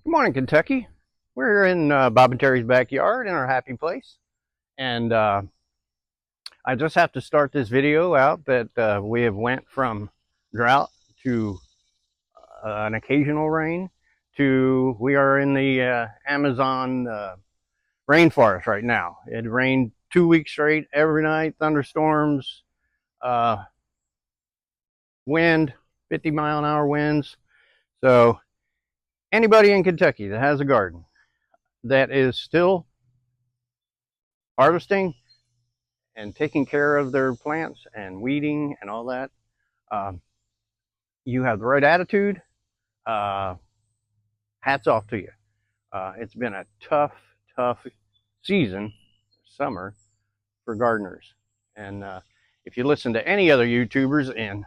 Good morning, Kentucky. We're in Bob and Terry's backyard in our happy place. And I just have to start this video out that we have went from drought to an occasional rain to we are in the Amazon rainforest right now. It rained 2 weeks straight, every night, thunderstorms, uh, wind, 50-mile-an-hour winds. So anybody in Kentucky that has a garden that is still harvesting and taking care of their plants and weeding and all that, um, you have the right attitude. Uh, Hats off to you. It's been a tough season, summer, for gardeners. And if you listen to any other YouTubers in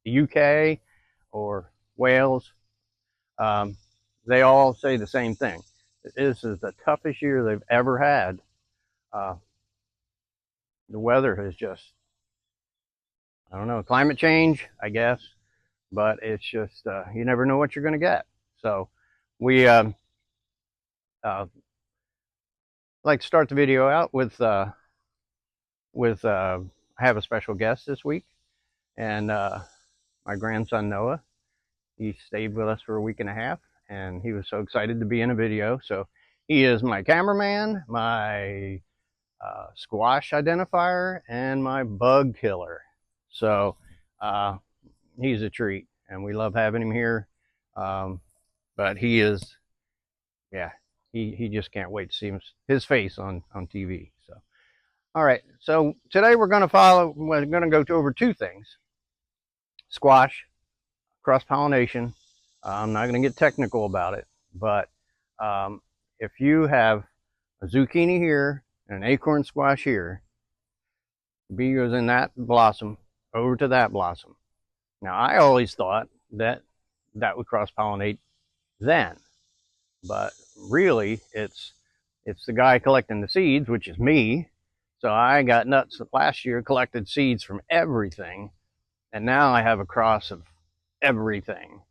the UK or Wales, um, they all say the same thing. This is the toughest year they've ever had. Uh, the weather has just, I don't know, climate change, I guess, but it's just you never know what you're going to get. So we uh, like to start the video out with I have a special guest this week, and my grandson Noah. He stayed with us for a week and a half, and he was so excited to be in a video. So he is my cameraman, my squash identifier, and my bug killer. So uh, he's a treat, and we love having him here. Um, but he is, yeah, he just can't wait to see his face on TV. So all right, so today we're going to go over two things: squash, cross pollination. I'm not going to get technical about it, but um, if you have a zucchini here and an acorn squash here, the bee goes in that blossom over to that blossom. Now I always thought that that would cross pollinate then, but really it's the guy collecting the seeds, which is me. So I got nuts last year, collected seeds from everything, and now I have a cross of everything.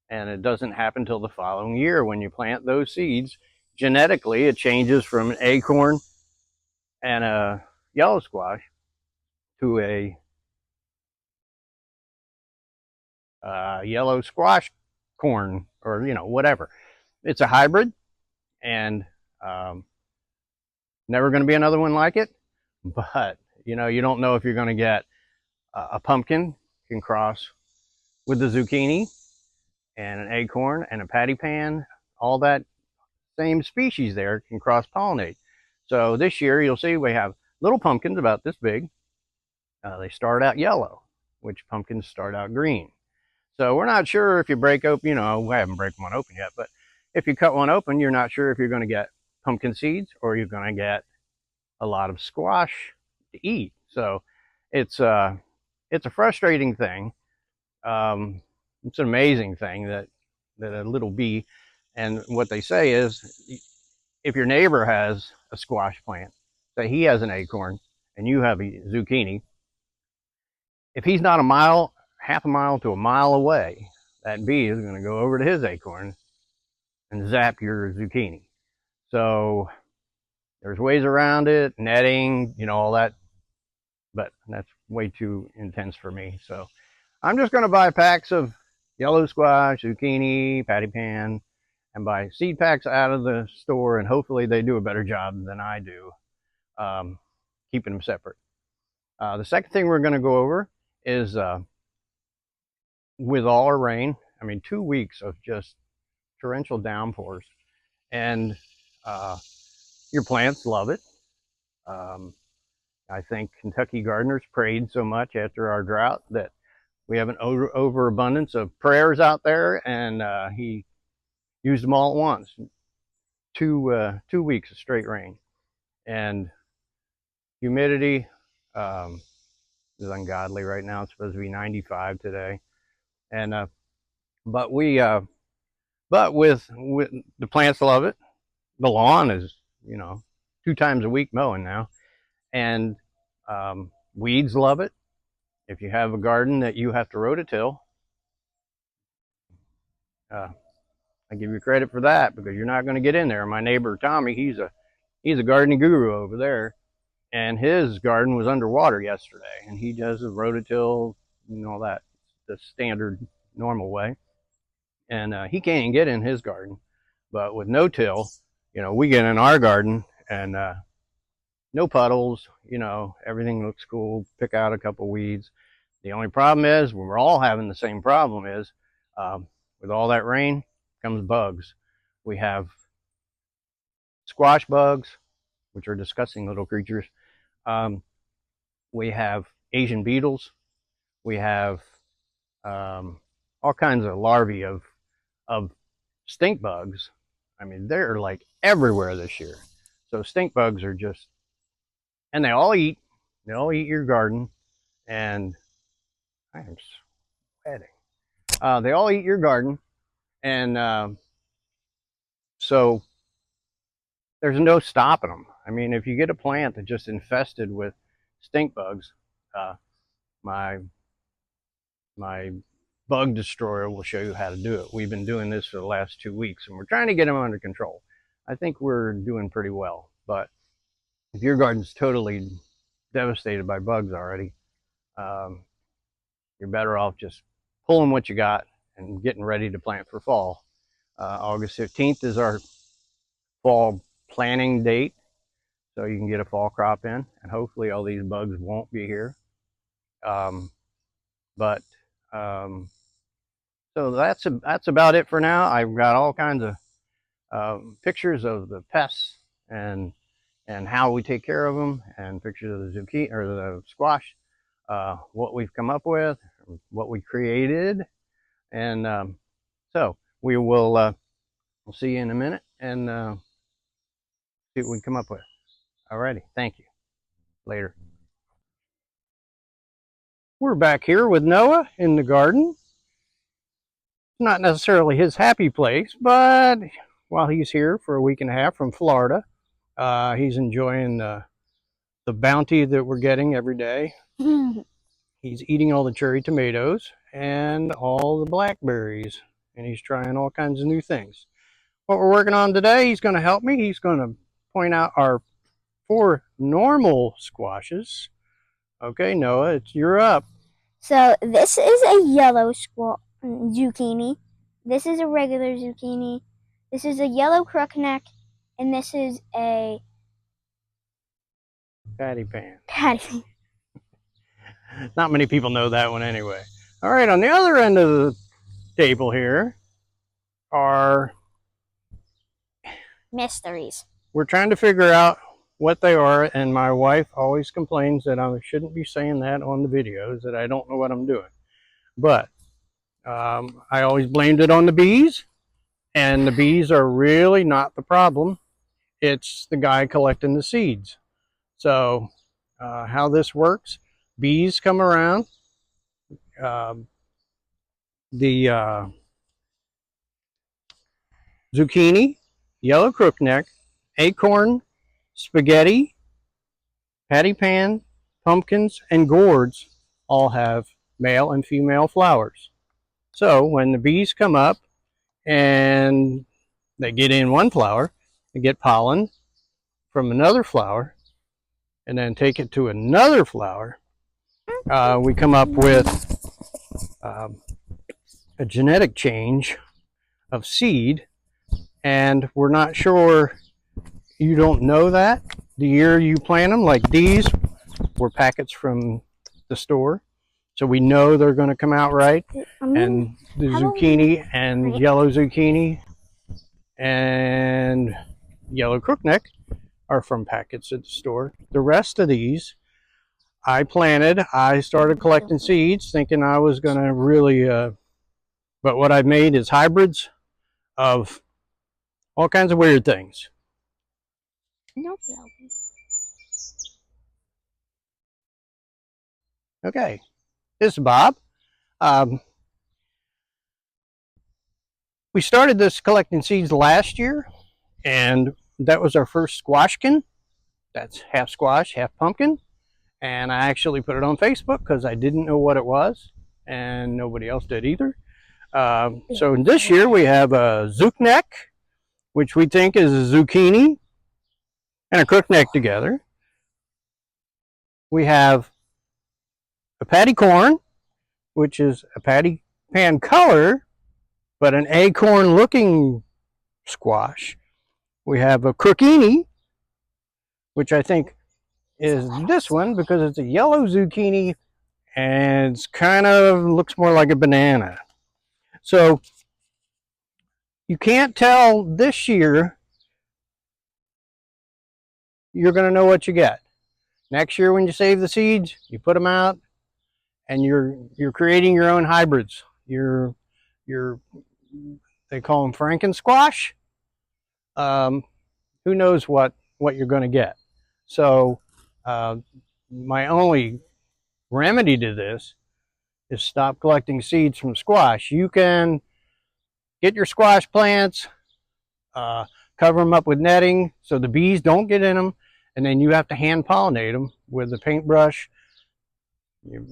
And it doesn't happen till the following year when you plant those seeds. Genetically, it changes from an acorn and a yellow squash to a yellow squash corn, or whatever. It's a hybrid, and um, never going to be another one like it. But you don't know if you're going to get a pumpkin can cross with the zucchini, and an acorn and a patty pan. All that same species there can cross pollinate. So this year you'll see we have little pumpkins about this big. They start out yellow, which pumpkins start out green. So we're not sure if you break open, I haven't broken one open yet, but if you cut one open, you're not sure if you're going to get pumpkin seeds or you're going to get a lot of squash to eat. So it's it's a frustrating thing. Um, it's an amazing thing that a little bee, and what they say is, if your neighbor has a squash plant, say he has an acorn and you have a zucchini, if he's not a mile, half a mile to a mile away, that bee is going to go over to his acorn and zap your zucchini. So there's ways around it, netting, all that, but that's way too intense for me. So I'm just going to buy packs of yellow squash, zucchini, patty pan, and buy seed packs out of the store, and hopefully they do a better job than I do, um, keeping them separate. The second thing we're going to go over is with all our rain, I mean, 2 weeks of just torrential downpours, and uh, your plants love it. Um, I think Kentucky gardeners prayed so much after our drought that we have an overabundance of prayers out there, and he used them all at once. 2 weeks of straight rain, and humidity is ungodly right now. It's supposed to be 95 today, and but we but with the plants love it. The lawn is 2 times a week mowing now, and weeds love it. If you have a garden that you have to rototill, uh, I give you credit for that because you're not going to get in there. My neighbor Tommy, he's a gardening guru over there, and his garden was underwater yesterday, and he does a rototill and all that, the standard normal way, and he can't even get in his garden. But with no till, we get in our garden and no puddles, everything looks cool. Pick out a couple weeds. The only problem is, when we're all having the same problem, is with all that rain comes bugs. We have squash bugs, which are disgusting little creatures. We have Asian beetles. We have all kinds of larvae of stink bugs. I mean, they're like everywhere this year. So stink bugs are just, and they all eat your garden, and I am sweating. They all eat your garden, and so there's no stopping them. I mean, if you get a plant that's just infested with stink bugs, my bug destroyer will show you how to do it. We've been doing this for the last 2 weeks, and we're trying to get them under control. I think we're doing pretty well, but if your garden's totally devastated by bugs already, you're better off just pulling what you got and getting ready to plant for fall. August 15th is our fall planting date, so you can get a fall crop in, and hopefully all these bugs won't be here. So that's about it for now. I've got all kinds of pictures of the pests and how we take care of them, and pictures of the zucchini or the squash, what we've come up with, what we created, and so we'll see you in a minute and see what we come up with. Alrighty, thank you. Later. We're back here with Noah in the garden. Not necessarily his happy place, but while he's here for a week and a half from Florida, he's enjoying the bounty that we're getting every day. He's eating all the cherry tomatoes and all the blackberries, and he's trying all kinds of new things. What we're working on today, he's going to help me. He's going to point out our 4 normal squashes. Okay, Noah, you're up. So this is a yellow zucchini. This is a regular zucchini. This is a yellow crookneck, and this is a patty pan. Patty. Not many people know that one anyway. All right, on the other end of the table here are mysteries. We're trying to figure out what they are, and my wife always complains that I shouldn't be saying that on the videos, that I don't know what I'm doing. But I always blamed it on the bees, and the bees are really not the problem. It's the guy collecting the seeds. So how this works, bees come around, the zucchini, yellow crookneck, acorn, spaghetti, patty pan, pumpkins, and gourds all have male and female flowers. So when the bees come up and they get in one flower, they get pollen from another flower, and then take it to another flower, we come up with a genetic change of seed, and we're not sure. You don't know that the year you plant them. Like these were packets from the store, so we know they're going to come out right. And the zucchini and yellow zucchini and yellow crookneck are from packets at the store. The rest of these I planted. I started collecting seeds thinking I was going to really, but what I've made is hybrids of all kinds of weird things. Okay, this is Bob. We started this collecting seeds last year, and that was our first squashkin. That's half squash, half pumpkin. And I actually put it on Facebook because I didn't know what it was, and nobody else did either. So this year we have a zookneck, which we think is a zucchini and a crookneck together. We have a patty corn, which is a patty pan color, but an acorn looking squash. We have a crookini, which I think is this one because it's a yellow zucchini and it's kind of looks more like a banana. So you can't tell this year. You're going to know what you get. Next year when you save the seeds, you put them out and you're creating your own hybrids. You're they call them Franken squash. Who knows what you're going to get. So my only remedy to this is stop collecting seeds from squash. You can get your squash plants, cover them up with netting so the bees don't get in them, and then you have to hand pollinate them with a paintbrush. You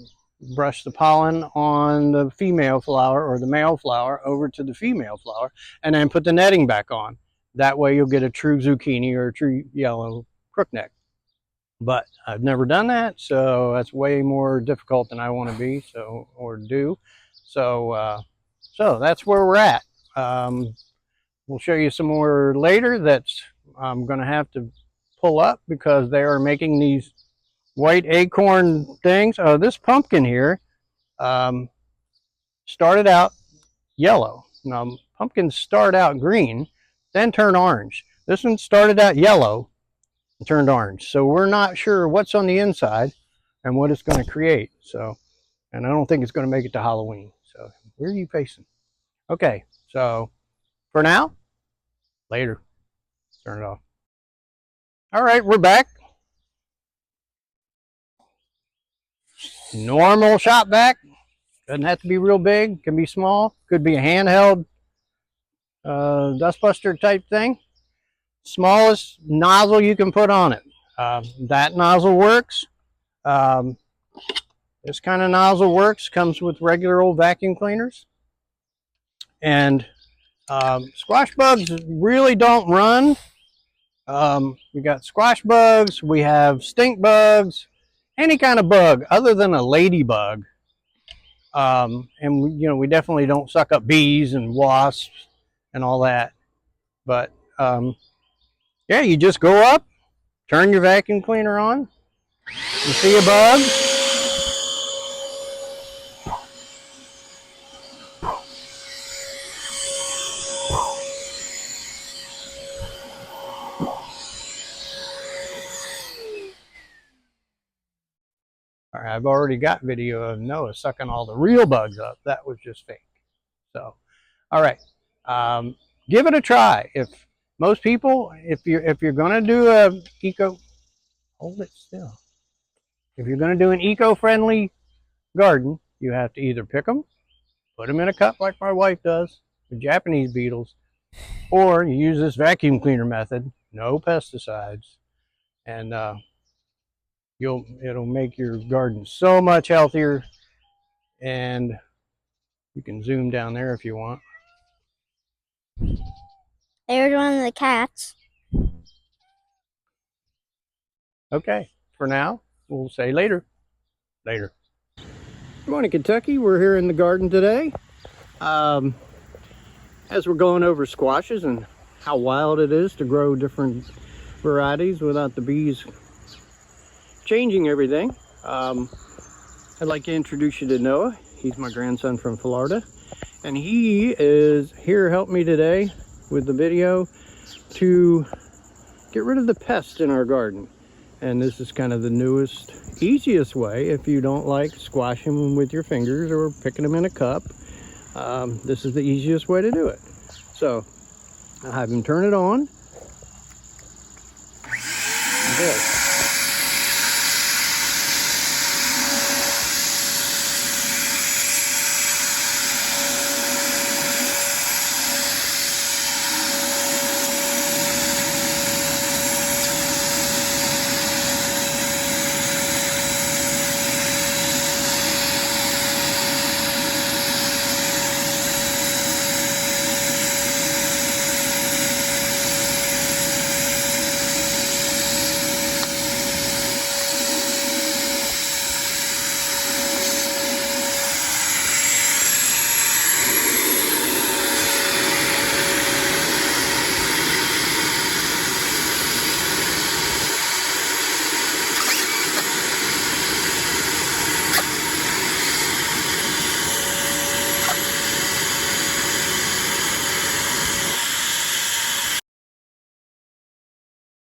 brush the pollen on the female flower or the male flower over to the female flower, and then put the netting back on. That way you'll get a true zucchini or a true yellow crookneck. But I've never done that, so that's way more difficult than I want to be, or do. So that's where we're at. We'll show you some more later that's I'm going to have to pull up because they are making these white acorn things. Oh, this pumpkin here started out yellow. Now, pumpkins start out green, then turn orange. This one started out yellow and turned orange. So we're not sure what's on the inside and what it's going to create. So, and I don't think it's going to make it to Halloween. So where are you facing? Okay, so for now, later. Turn it off. All right, we're back. Normal shop vac. Doesn't have to be real big. Can be small. Could be a handheld dustbuster type thing. Smallest nozzle you can put on it. That nozzle works. This kind of nozzle works. Comes with regular old vacuum cleaners. And squash bugs really don't run. We got squash bugs. We have stink bugs. Any kind of bug other than a ladybug. And we definitely don't suck up bees and wasps and all that. But yeah, you just go up, turn your vacuum cleaner on, you see a bug, I've already got video of Noah sucking all the real bugs up. That was just fake. So, all right, give it a try. If most people, if you're gonna do a hold it still. If you're gonna do an eco-friendly garden, you have to either pick them, put them in a cup like my wife does with Japanese beetles, or you use this vacuum cleaner method, no pesticides, and it'll make your garden so much healthier. And you can zoom down there if you want. There's one of the cats. Okay, for now, we'll say later. Later. Good morning, Kentucky. We're here in the garden today. As we're going over squashes and how wild it is to grow different varieties without the bees changing everything. I'd like to introduce you to Noah. He's my grandson from Florida, and he is here help me today with the video to get rid of the pests in our garden. And this is kind of the newest, easiest way if you don't like squashing them with your fingers or picking them in a cup. This is the easiest way to do it. So I'll have him turn it on. Good.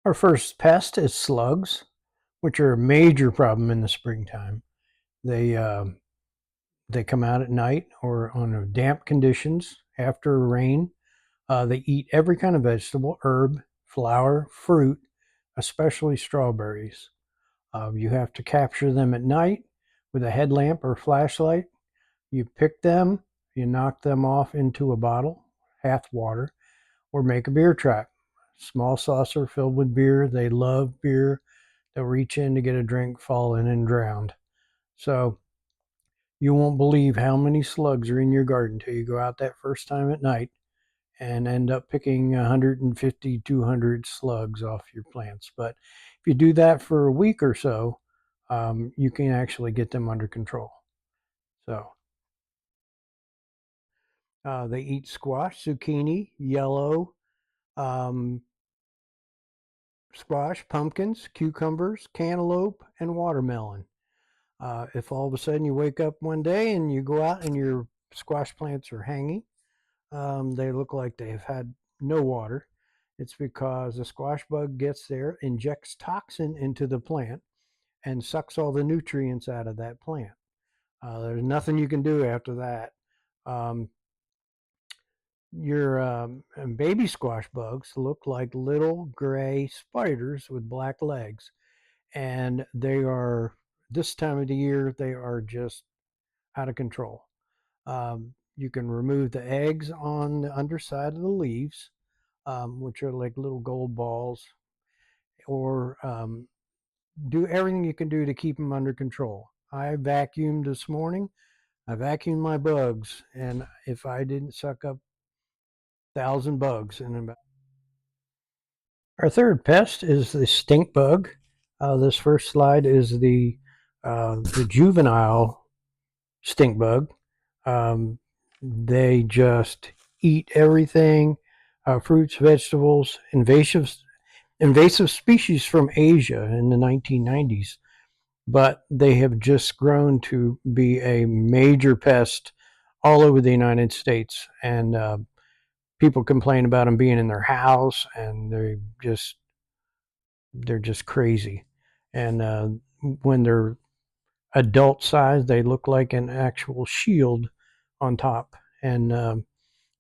Our first pest is slugs, which are a major problem in the springtime. They they come out at night or on damp conditions after rain. They eat every kind of vegetable, herb, flower, fruit, especially strawberries. You have to capture them at night with a headlamp or flashlight. You pick them, you knock them off into a bottle, half water, or make a beer trap. Small saucer filled with beer. They love beer. They'll reach in to get a drink, fall in, and drown. So you won't believe how many slugs are in your garden till you go out that first time at night and end up picking 150, 200 slugs off your plants. But if you do that for a week or so, you can actually get them under control. So they eat squash, zucchini, yellow, um, squash, pumpkins, cucumbers, cantaloupe, and watermelon. If all of a sudden you wake up one day and you go out and your squash plants are hanging, they look like they've had no water. It's because the squash bug gets there, injects toxin into the plant, and sucks all the nutrients out of that plant. There's nothing you can do after that. Um, your baby squash bugs look like little gray spiders with black legs, and they are this time of the year they are just out of control. You can remove the eggs on the underside of the leaves, which are like little gold balls, or do everything you can do to keep them under control. I vacuumed this morning. I vacuumed my bugs, and if I didn't suck up 1,000 bugs in about. Our third pest is the stink bug. This first slide is the juvenile stink bug. They just eat everything, fruits, vegetables, invasive species from Asia in the 1990s, but they have just grown to be a major pest all over the United States. And people complain about them being in their house, and they're just crazy. And when they're adult size, they look like an actual shield on top. And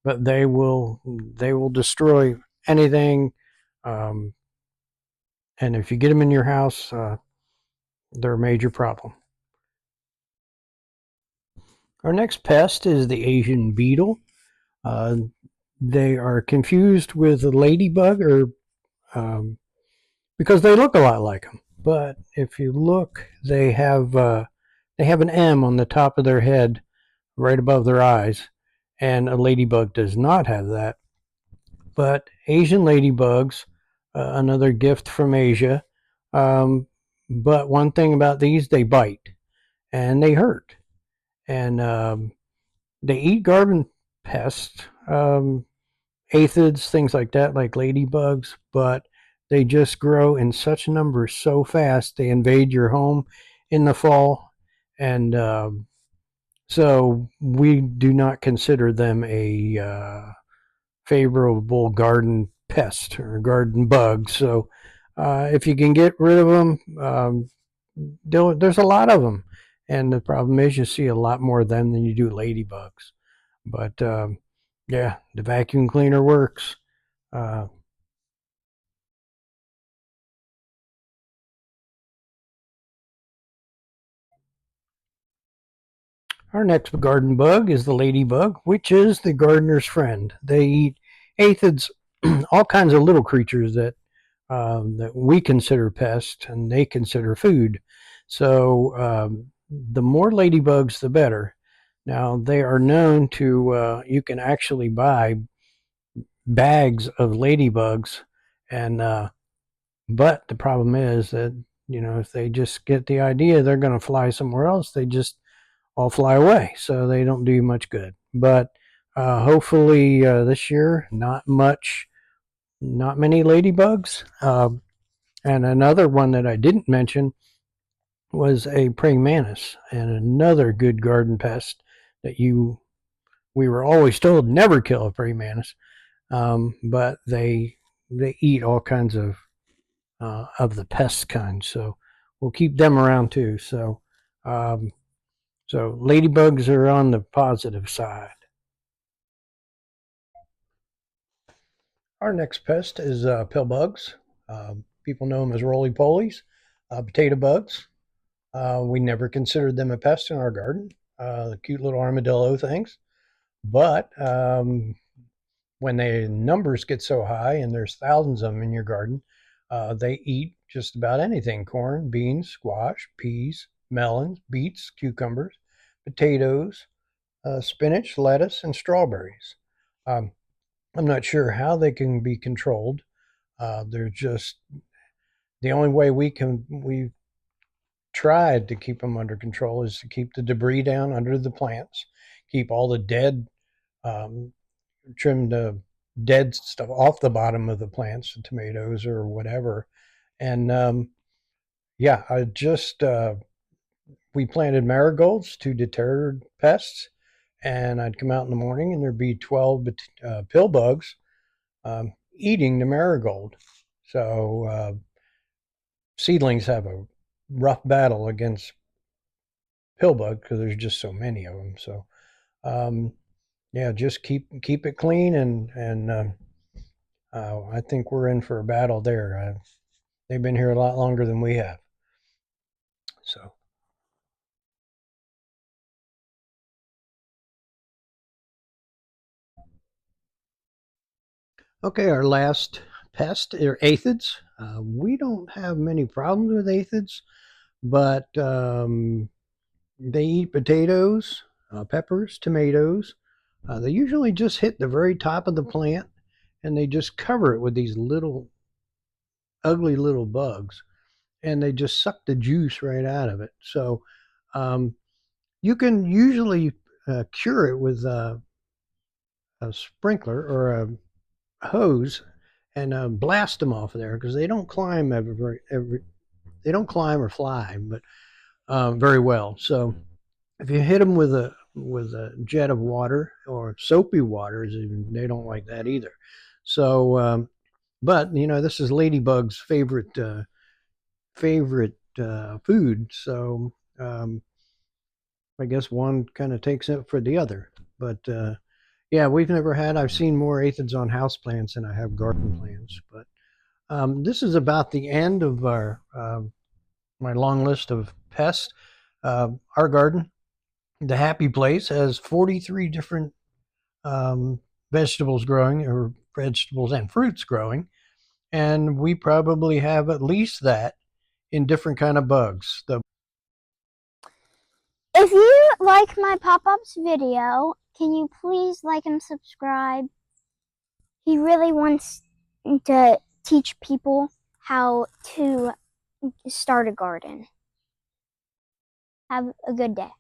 but they will destroy anything. Um, and if you get them in your house, they're a major problem. Our next pest is the Asian beetle. Uh, they are confused with a ladybug, or because they look a lot like them. But if you look, they have an M on the top of their head, right above their eyes, and a ladybug does not have that. But Asian ladybugs, another gift from Asia. Um, but one thing about these, they bite and they hurt, and they eat garden pests, aphids, things like that, like ladybugs. But they just grow in such numbers so fast, they invade your home in the fall, and so we do not consider them a favorable garden pest or garden bug. So if you can get rid of them, there's a lot of them. And the problem is you see a lot more of them than you do ladybugs. But yeah, the vacuum cleaner works. Uh, our next garden bug is the ladybug, which is the gardener's friend. They eat aphids, all kinds of little creatures that we consider pests and they consider food. So the more ladybugs, the better. Now they are known to. You can actually buy bags of ladybugs, and but the problem is that if they just get the idea they're going to fly somewhere else, they just all fly away. So they don't do much good. But hopefully this year, not many ladybugs. And another one that I didn't mention was a praying mantis, and another good garden pest that we were always told never kill a praying mantis, but they eat all kinds of of the pest kind. So we'll keep them around too. So ladybugs are on the positive side. Our next pest is pill bugs. People know them as roly-polies, potato bugs. We never considered them a pest in our garden, the cute little armadillo things. But when the numbers get so high and there's thousands of them in your garden, they eat just about anything: corn, beans, squash, peas, melons, beets, cucumbers, potatoes, spinach, lettuce, and strawberries. Um, I'm not sure how they can be controlled. They're just the only way we've tried to keep them under control is to keep the debris down under the plants, keep all the dead, trim the dead stuff off the bottom of the plants, the tomatoes or whatever. And yeah, we planted marigolds to deter pests, and I'd come out in the morning and there'd be 12 pill bugs eating the marigold. So seedlings have a rough battle against pill bug because there's just so many of them. So yeah, just keep it clean, and I think we're in for a battle there. They've been here a lot longer than we have. So okay, our last pest are aphids. We don't have many problems with aphids, but they eat potatoes, peppers, tomatoes. They usually just hit the very top of the plant, and they just cover it with these little ugly little bugs, and they just suck the juice right out of it. So um, you can usually cure it with a sprinkler or a hose and blast them off of there, because they don't climb they don't climb or fly, but very well. So if you hit them with a jet of water or soapy water, even they don't like that either. So, but you know, this is ladybug's favorite food. So I guess one kind of takes it for the other. But yeah, I've seen more aphids on house plants than I have garden plants. But this is about the end of my long list of pests. Our garden, the Happy Place, has 43 different um, vegetables growing, or vegetables and fruits growing. And we probably have at least that in different kind of bugs. If you like my pop-ups video, can you please like and subscribe? He really wants to teach people how to start a garden. Have a good day.